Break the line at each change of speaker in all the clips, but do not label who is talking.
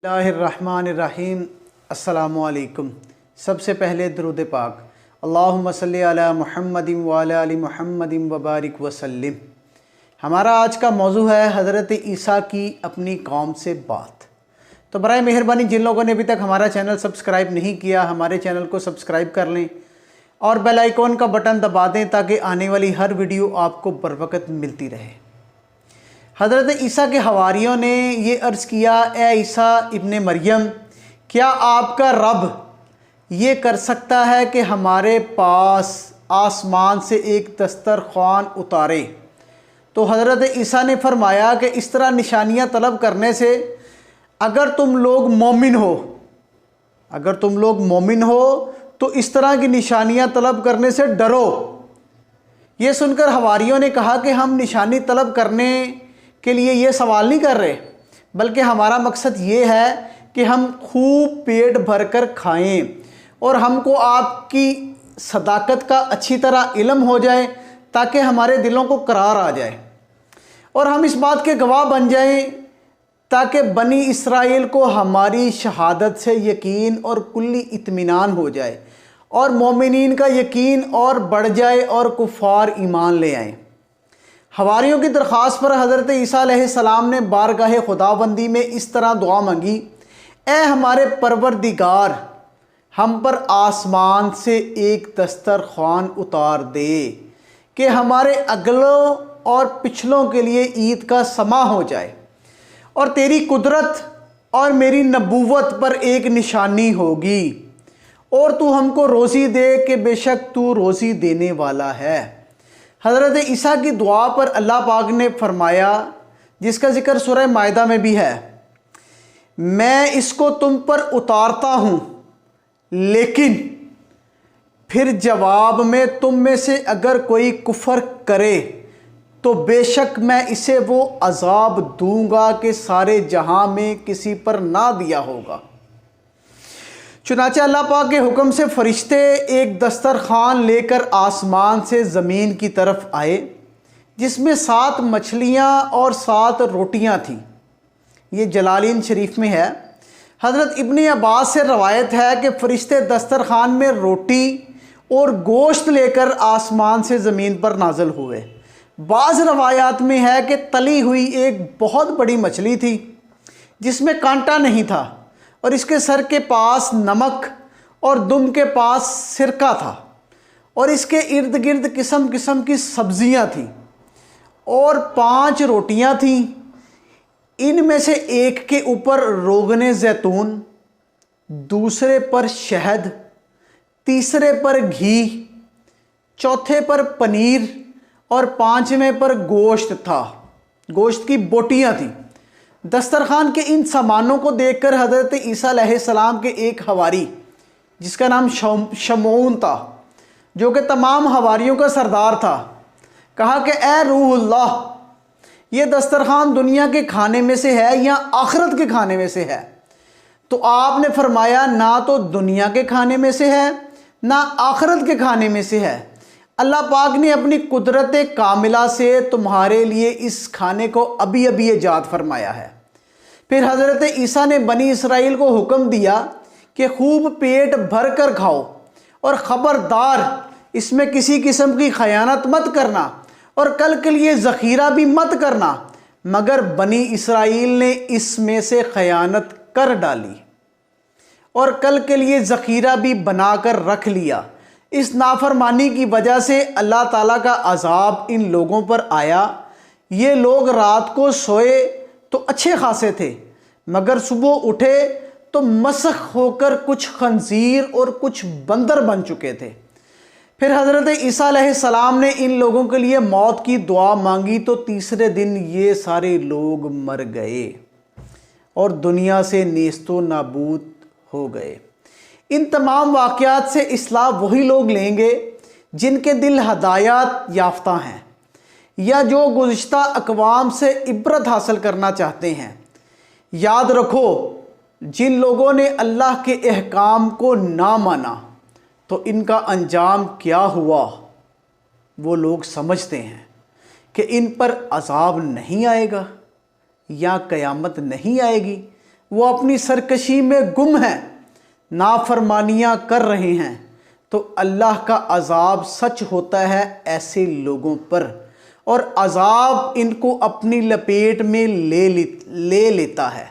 बिस्मिल्लाहिर्रहमानिर्रहीम। अस्सलामुअलैकुम। सबसे पहले दरूद पाक, अल्लाहुम्मा सल्ली अला मुहम्मदिन व अला आलि मुहम्मदिन व बारिक वसल्लिम। हमारा आज का मौजू है हज़रत ईसा की अपनी कौम से बात। तो बराए मेहरबानी जिन लोगों ने अभी तक हमारा चैनल सब्सक्राइब नहीं किया, हमारे चैनल को सब्सक्राइब कर लें और बेल आइकॉन का बटन दबा दें ताकि आने वाली हर वीडियो आपको बर वक्त मिलती रहे। हज़रत ईसा के हवारियों ने ये अर्ज़ किया, ए ईसा इब्ने मरियम, क्या आपका रब ये कर सकता है कि हमारे पास आसमान से एक दस्तरख्वान उतारे? तो हज़रत ईसा ने फरमाया कि इस तरह निशानियाँ तलब करने से अगर तुम लोग मोमिन हो तो इस तरह की निशानियाँ तलब करने से डरो। ये सुनकर हवारियों ने कहा कि हम निशानी तलब करने के लिए ये सवाल नहीं कर रहे, बल्कि हमारा मकसद ये है कि हम खूब पेट भरकर खाएं और हमको आपकी सदाकत का अच्छी तरह इल्म हो जाए ताकि हमारे दिलों को करार आ जाए और हम इस बात के गवाह बन जाएं ताकि बनी इसराइल को हमारी शहादत से यकीन और कुल्ली इत्मीनान हो जाए और मोमिनीन का यकीन और बढ़ जाए और कुफ़ार ईमान ले आएँ। हवारियों की दरख्वास्त पर हज़रत ईसा अलैहिस्सलाम ने बारगाह खुदाबंदी में इस तरह दुआ मांगी, ए हमारे परवरदिगार, हम पर आसमान से एक दस्तरख्वान उतार दे कि हमारे अगलों और पिछलों के लिए ईद का समा हो जाए और तेरी कुदरत और मेरी नबूवत पर एक निशानी होगी और तू हमको रोज़ी दे कि बेशक तू रोज़ी देने वाला है। हज़रत ईसा की दुआ पर अल्लाह पाक ने फरमाया, जिसका जिक्र सूरह मायदा में भी है, मैं इसको तुम पर उतारता हूँ, लेकिन फिर जवाब में तुम में से अगर कोई कुफ्र करे तो बेशक मैं इसे वो अजाब दूंगा कि सारे जहां में किसी पर ना दिया होगा। चुनांचे अल्लाह पाक के हुक्म से फरिश्ते एक दस्तरखान लेकर आसमान से ज़मीन की तरफ आए, जिसमें 7 मछलियाँ और 7 रोटियाँ थीं। ये जलालीन शरीफ में है। हज़रत इब्ने अब्बास से रवायत है कि फरिश्ते दस्तरखान में रोटी और गोश्त लेकर आसमान से ज़मीन पर नाज़िल हुए। बाज़ रवायात में है कि तली हुई एक बहुत बड़ी मछली थी जिसमें कांटा नहीं था और इसके सर के पास नमक और दुम के पास सिरका था और इसके इर्द गिर्द किस्म किस्म की सब्जियां थीं और 5 रोटियां थीं। इनमें से एक के ऊपर रोगने जैतून, दूसरे पर शहद, तीसरे पर घी, चौथे पर पनीर और 5वें पर गोश्त था। गोश्त की बोटियां थीं। दस्तरखान के इन सामानों को देखकर हज़रत ईसा अलैहिस्सलाम के एक हवारी, जिसका नाम शमऊन था, जो कि तमाम हवारियों का सरदार था, कहा कि ए रूहुल्लाह, ये दस्तरखान दुनिया के खाने में से है या आखिरत के खाने में से है? तो आपने फरमाया, ना तो दुनिया के खाने में से है ना आखिरत के खाने में से है। अल्लाह पाक ने अपनी कुदरत कामिला से तुम्हारे लिए इस खाने को अभी अभी ईजाद फरमाया है। फिर हज़रत ईसा ने बनी इसराइल को हुक्म दिया कि खूब पेट भर कर खाओ और ख़बरदार इसमें किसी किस्म की खयानत मत करना और कल के लिए ज़ख़ीरा भी मत करना। मगर बनी इसराइल ने इसमें से खयानत कर डाली और कल के लिए ज़ख़ीरा भी बनाकर रख लिया। इस नाफरमानी की वजह से अल्लाह ताला का अज़ाब इन लोगों पर आया। ये लोग रात को सोए तो अच्छे खासे थे, मगर सुबह उठे तो मसख होकर कुछ खंजीर और कुछ बंदर बन चुके थे। फिर हज़रत ईसा अलैहिस्सलाम ने इन लोगों के लिए मौत की दुआ मांगी तो तीसरे दिन ये सारे लोग मर गए और दुनिया से नेस्तो नाबूद हो गए। इन तमाम वाक़यात से इस्लाह वही लोग लेंगे जिनके दिल हदायत याफ्ता हैं या जो गुज़िश्ता अक़वाम से इब्रत हासिल करना चाहते हैं। याद रखो, जिन लोगों ने अल्लाह के अहकाम को ना माना तो इनका अंजाम क्या हुआ वो लोग समझते हैं कि इन पर अज़ाब नहीं आएगा या क़यामत नहीं आएगी। वो अपनी सरकशी में गुम हैं, नाफरमानियाँ कर रहे हैं, तो अल्लाह का अज़ाब सच होता है ऐसे लोगों पर, और अज़ाब इनको अपनी लपेट में ले लेता है।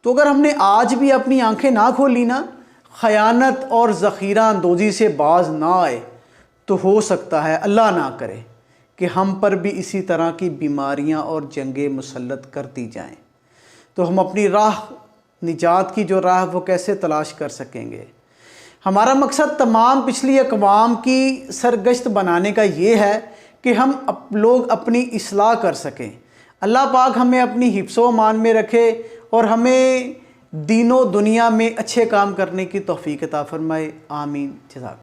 तो अगर हमने आज भी अपनी आंखें ना खोली ना, ख़यानत और ज़ख़ीरा अंदोज़ी से बाज ना आए, तो हो सकता है, अल्लाह ना करे, कि हम पर भी इसी तरह की बीमारियां और जंगें मुसल्लत कर दी जाएं। तो हम अपनी राह, निजात की जो राह, वो कैसे तलाश कर सकेंगे? हमारा मकसद तमाम पिछली अक़वाम की सरगश्त बनाने का ये है कि हम लोग अपनी इस्लाह कर सकें। अल्लाह पाक हमें अपनी हिफ्ज़ व अमान में रखे और हमें दीनो दुनिया में अच्छे काम करने की तौफ़ीक़ अता फ़रमाए। आमीन। जज़ाक।